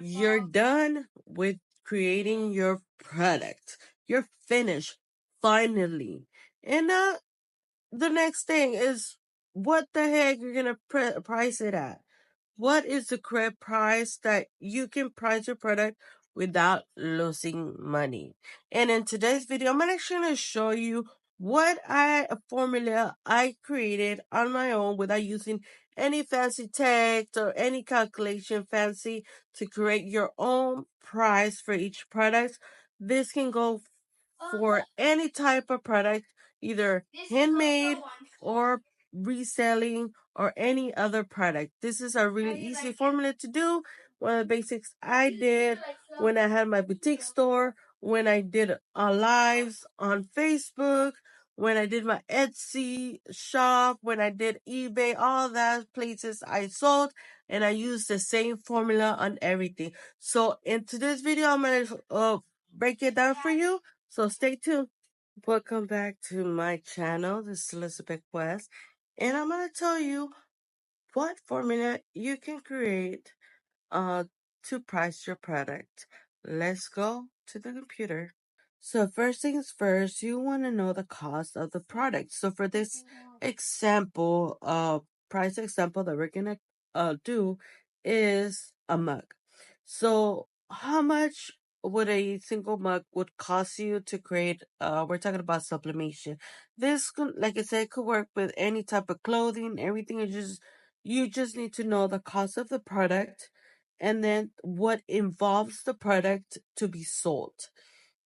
You're done with creating your product. You're finished, finally. And the next thing is what the heck you're gonna price it at. What is the correct price that you can price your product without losing money? And in today's video, I'm actually going to show you a formula I created on my own without using any fancy text or any calculation fancy to create your own price for each product. This can go for any type of product, either handmade or reselling or any other product. This is a really easy formula to do. One of the basics I did when I had my boutique store, when I did lives on Facebook, when I did my Etsy shop, when I did eBay, all that places I sold, and I used the same formula on everything. So in today's video, I'm going to break it down for you. So stay tuned. Welcome back to my channel. This is Elizabeth West, and I'm going to tell you what formula you can create uh, to price your product. Let's go to the computer. So first things first, you want to know the cost of the product. So for this example, price example that we're gonna do is a mug. So how much would a single mug would cost you to create? We're talking about sublimation. This could, like I said, could work with any type of clothing, everything. You just need to know the cost of the product, and then what involves the product to be sold,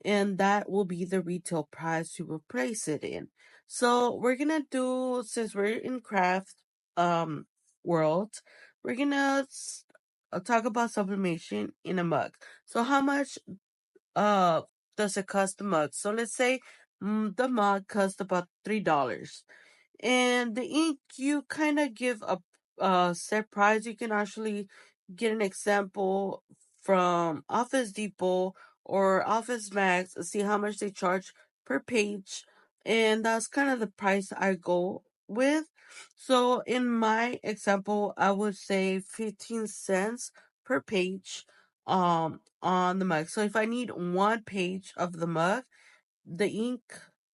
and that will be the retail price you will place it in. So we're gonna do, since we're in craft world, we're gonna talk about sublimation in a mug. So how much uh does it cost the mug? So let's say the mug costs about $3. And the ink, you kind of give a set price. You can actually get an example from Office Depot or Office Max and see how much they charge per page. And that's kind of the price I go with. So in my example, I would say 15 cents per page on the mug. So if I need one page of the mug, the ink,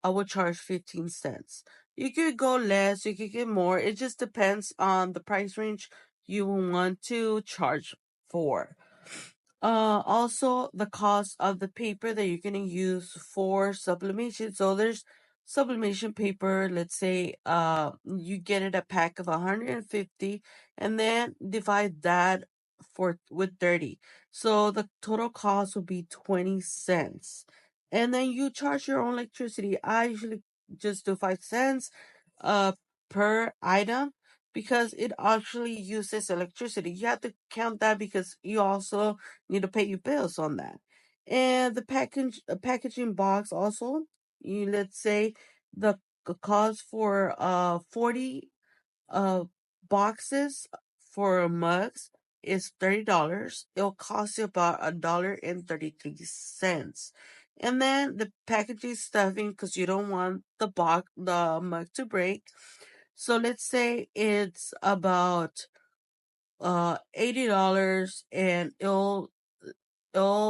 I would charge 15 cents. You could go less, you could get more. It just depends on the price range you want to charge for. Also the cost of the paper that you're gonna use for sublimation. So there's sublimation paper, let's say you get it a pack of 150 and then divide that with 30. So the total cost will be 20 cents. And then you charge your own electricity. I usually just do 5 cents uh per item because it actually uses electricity. You have to count that because you also need to pay your bills on that. And the packaging box also, let's say the cost for 40 uh boxes for mugs is $30. It'll cost you about $1.33. And then the packaging stuffing, because you don't want the mug to break. So let's say it's about $80, and it'll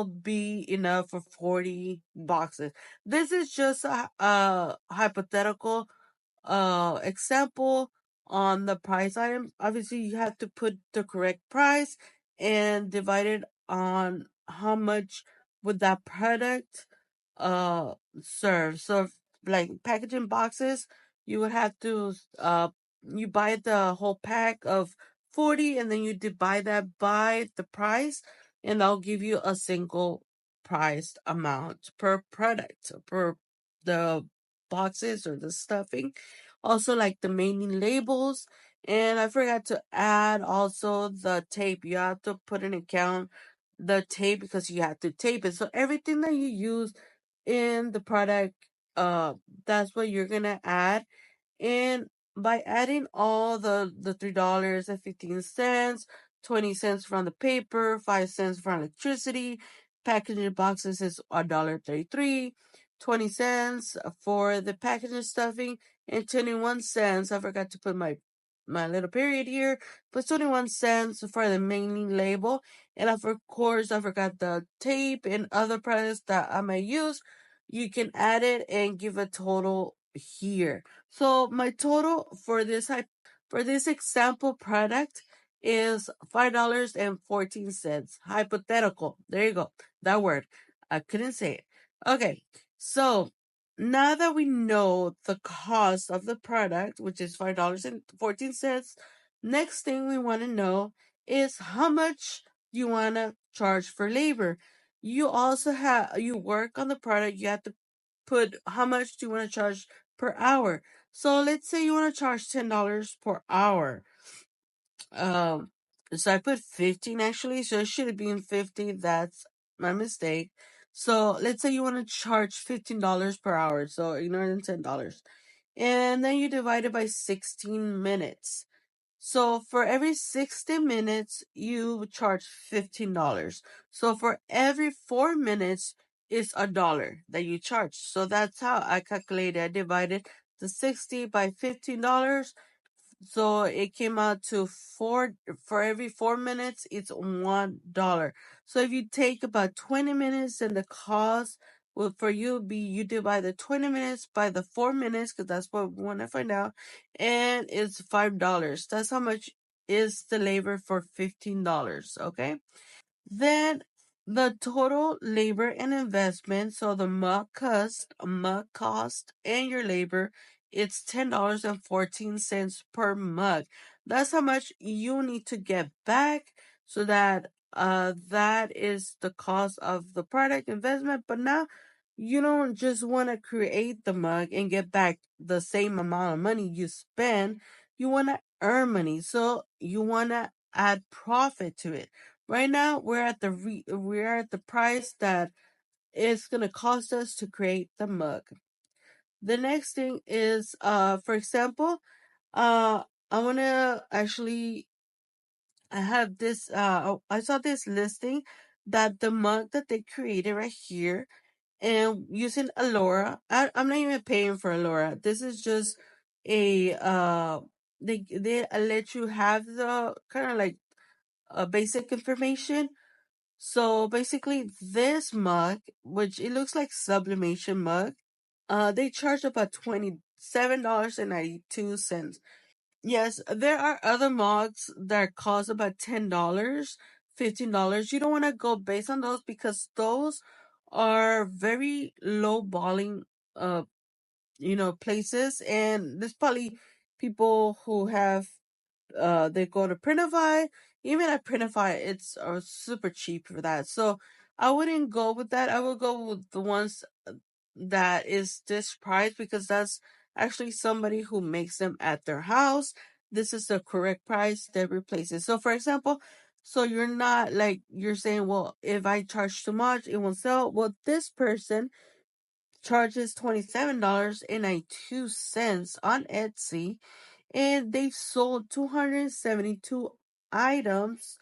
be enough for 40 boxes. This is just a hypothetical example on the price item. Obviously you have to put the correct price and divide it on how much would that product uh serve. So if, like packaging boxes, you would have to you buy the whole pack of 40 and then you divide that by the price, and that'll give you a single priced amount per product, per the boxes or the stuffing. Also like the mailing labels. And I forgot to add also the tape. You have to put in account the tape because you have to tape it. So everything that you use in the product, that's what you're gonna add. And by adding all the $3.15, 20 cents from the paper, 5 cents from electricity, packaging boxes is $1.33, 20 cents for the packaging stuffing, and 21 cents. I forgot to put my my little period here, plus 21 cents for the mailing label. And of course, I forgot the tape and other products that I may use. You can add it and give a total here. So my total for this example product is $5.14. Hypothetical. There you go. That word. I couldn't say it. Okay. So now that we know the cost of the product, which is $5.14, next thing we want to know is how much you want to charge for labor. You work on the product, you have to put how much do you want to charge per hour. So let's say you want to charge $10 per hour. Um, so I put 15 actually, so it should have been 50. That's my mistake. So let's say you want to charge $15 per hour, so ignore the $10. And then you divide it by 16 minutes. So for every 60 minutes, you charge $15. So for every 4 minutes, it's $1 that you charge. So that's how I calculated. I divided the 60 by $15. So it came out to for every 4 minutes, it's $1. So if you take about 20 minutes, and the cost will for you be you divide the 20 minutes by the 4 minutes, because that's what we want to find out, and it's $5. That's how much is the labor for $15. Okay. Then the total labor and investment, so the mug cost and your labor, it's $10.14 per mug. That's how much you need to get back, so that is the cost of the product investment. But now you don't just want to create the mug and get back the same amount of money you spend. You want to earn money, so you want to add profit to it. Right now, we're at the price that it's gonna cost us to create the mug. The next thing is, for example, uh, I wanna actually, I have this, I saw this listing that the mug that they created right here, and using Alora, I'm not even paying for Alora. This is just a, they let you have the kind of like basic information. So basically, this mug, which it looks like sublimation mug, they charge about $27.92. Yes, there are other mugs that cost about $10, $15. You don't want to go based on those, because those are very low balling uh places, and there's probably people who have they go to Printify. Even at Printify, it's super cheap for that. So I wouldn't go with that. I would go with the ones that is this price, because that's actually somebody who makes them at their house. This is the correct price that replaces. So for example, so you're not like you're saying, well, if I charge too much, it won't sell. Well, this person charges $27.92 on Etsy, and they've sold 272 items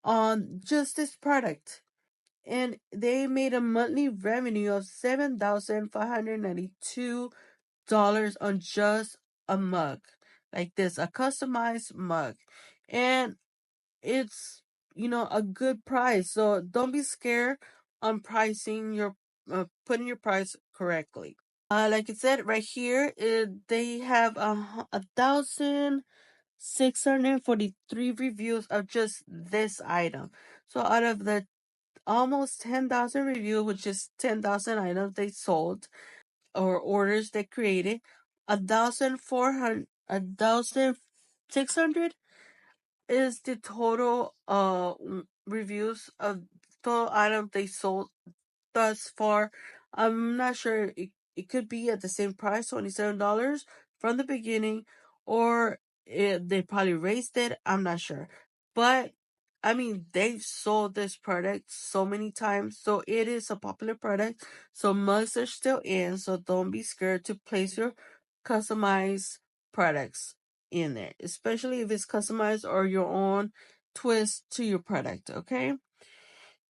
on just this product. And they made a monthly revenue of $7,592 on just a mug like this, a customized mug. And it's, a good price. So don't be scared on putting your price correctly. Like I said, right here, they have 1,643 reviews of just this item. So out of the almost 10,000 reviews, which is 10,000 items they sold or orders they created, 1,600 is the total reviews of total items they sold thus far. I'm not sure. It could be at the same price, $27 from the beginning, or they probably raised it. I'm not sure. But I mean, they've sold this product so many times, so it is a popular product. So mugs are still in, so don't be scared to place your customized products in there, especially if it's customized or your own twist to your product, okay?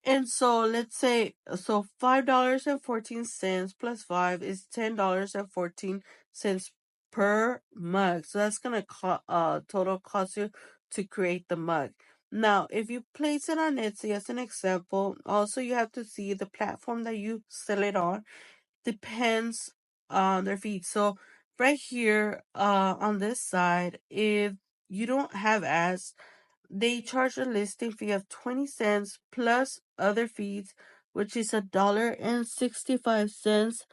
And so let's say, so $5.14 plus 5 is $10.14 per mug. So that's gonna total cost you to create the mug. Now, if you place it on Etsy as an example, also you have to see the platform that you sell it on depends on their feed. So right here, on this side, if you don't have ads, they charge a listing fee of 20 cents plus other fees, which is $1.65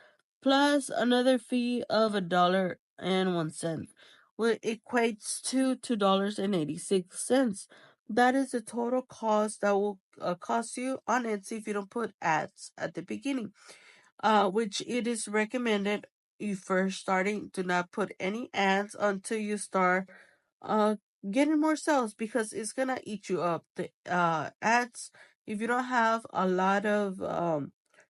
plus another fee of $1.01, which equates to $2.86. That is the total cost that will cost you on Etsy if you don't put ads at the beginning. Which it is recommended you first starting, do not put any ads until you start uh getting more sales, because it's gonna eat you up. The ads, if you don't have a lot of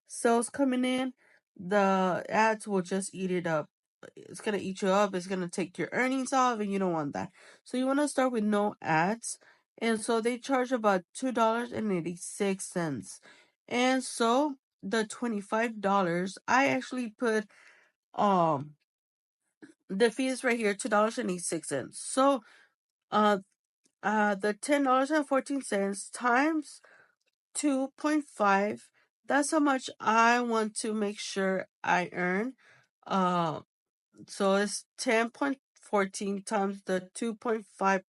sales coming in, the ads will just eat it up. It's gonna eat you up, it's gonna take your earnings off, and you don't want that. So you want to start with no ads. And so they charge about $2.86. And so the $25, I actually put um the fees right here, $2.86. So uh the $10.14 times 2.5, that's how much I want to make sure I earn. Uh so it's 10.14 times the 2.5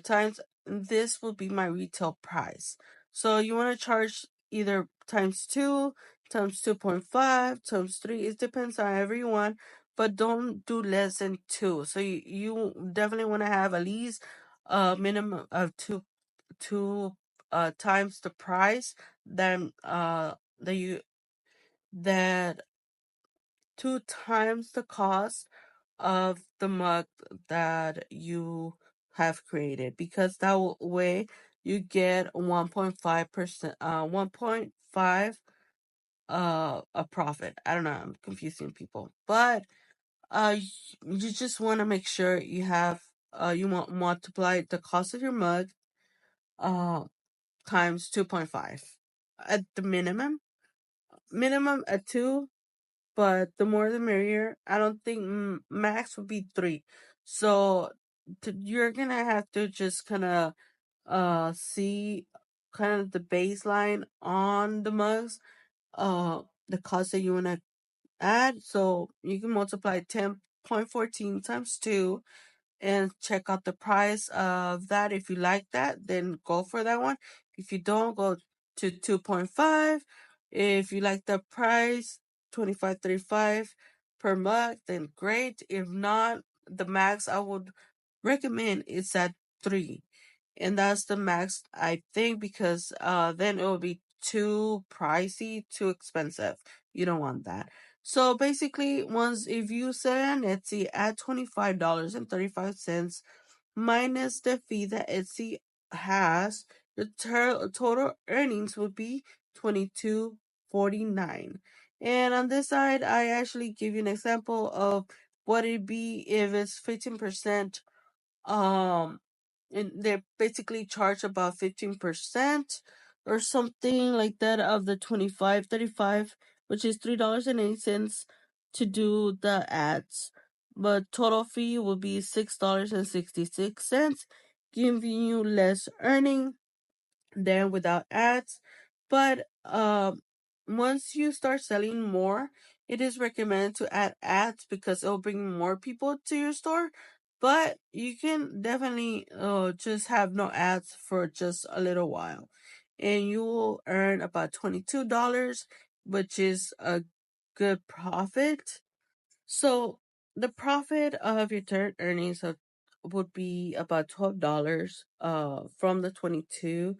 times, this will be my retail price. So you want to charge either times 2, times 2.5, times 3. It depends on everyone, but don't do less than 2. So you definitely want to have at least a minimum of two times the price, then that you that 2 times the cost of the mug that you have created, because that way you get 1.5%, 1.5 a profit. I don't know, I'm confusing people, but you just want to make sure you have you want multiply the cost of your mug uh times 2.5 at the minimum at 2, but the more the merrier. I don't think max would be 3. So you're gonna have to just kind of see kind of the baseline on the mugs, the cost that you want to add. So you can multiply 10.14 times 2 and check out the price of that. If you like that, then go for that one. If you don't, go to 2.5. If you like the price, 25.35 per mug, then great. If not, the max I would recommend is at 3. And that's the max, I think, because then it will be too pricey, too expensive. You don't want that. So basically, once if you sell on Etsy at $25.35 minus the fee that Etsy has, your total earnings would be $22.49. And on this side, I actually give you an example of what it'd be if it's 15%. And they basically charge about 15% or something like that of the 25.35, which is $3.80 to do the ads. But total fee will be $6.66, giving you less earning than without ads. But once you start selling more, it is recommended to add ads because it'll bring more people to your store. But you can definitely just have no ads for just a little while, and you will earn about $22, which is a good profit. So the profit of your third earnings would be about $12 from the 22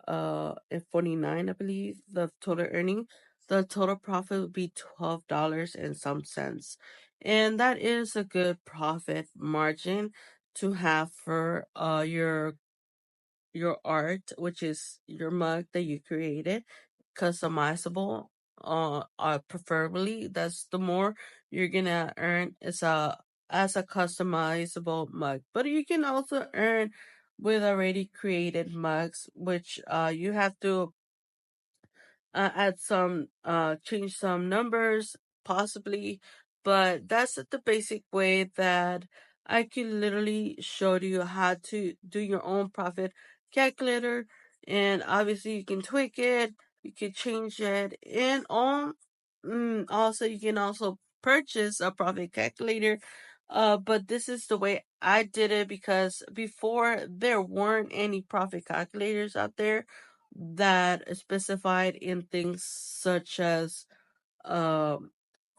and 49, I believe, the total earning. The total profit would be $12 and some cents. And that is a good profit margin to have for your art, which is your mug that you created, customizable. Preferably, that's the more you're gonna earn is as a customizable mug. But you can also earn with already created mugs, which you have to add some change some numbers, possibly But that's the basic way that I can literally show you how to do your own profit calculator. And obviously you can tweak it, you can change it, and also you can also purchase a profit calculator. But this is the way I did it because before there weren't any profit calculators out there that specified in things such as um,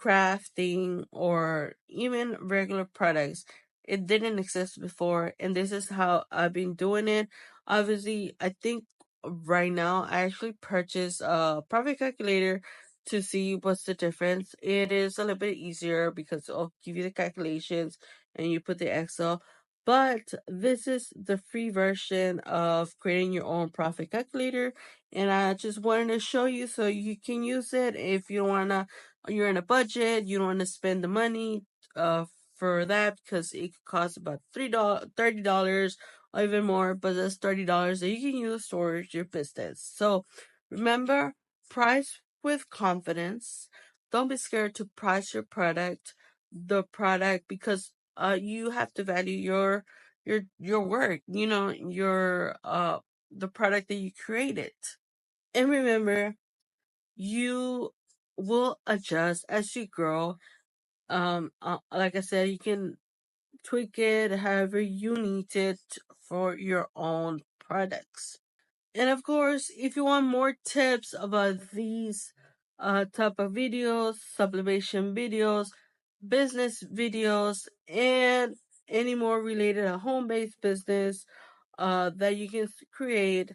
crafting or even regular products. It didn't exist before, and this is how I've been doing it. Obviously, I think right now I actually purchased a profit calculator to see what's the difference. It is a little bit easier because it'll give you the calculations and you put the Excel. But this is the free version of creating your own profit calculator, and I just wanted to show you so you can use it if you wanna you're in a budget, you don't want to spend the money uh for that because it could cost about $30 or even more, but that's $30 that you can use towards your business. So remember, price with confidence. Don't be scared to price your product because you have to value your work, your the product that you created. And remember, you will adjust as you grow. Like I said, you can tweak it however you need it for your own products. And of course, if you want more tips about these type of videos, sublimation videos, business videos, and any more related to home-based business that you can create,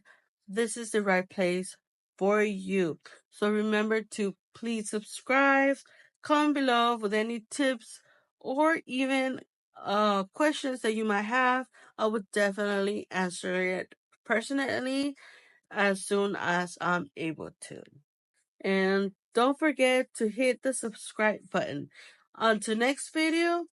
this is the right place for you. So remember to please subscribe, comment below with any tips or even questions that you might have. I would definitely answer it personally as soon as I'm able to. And don't forget to hit the subscribe button. Until next video,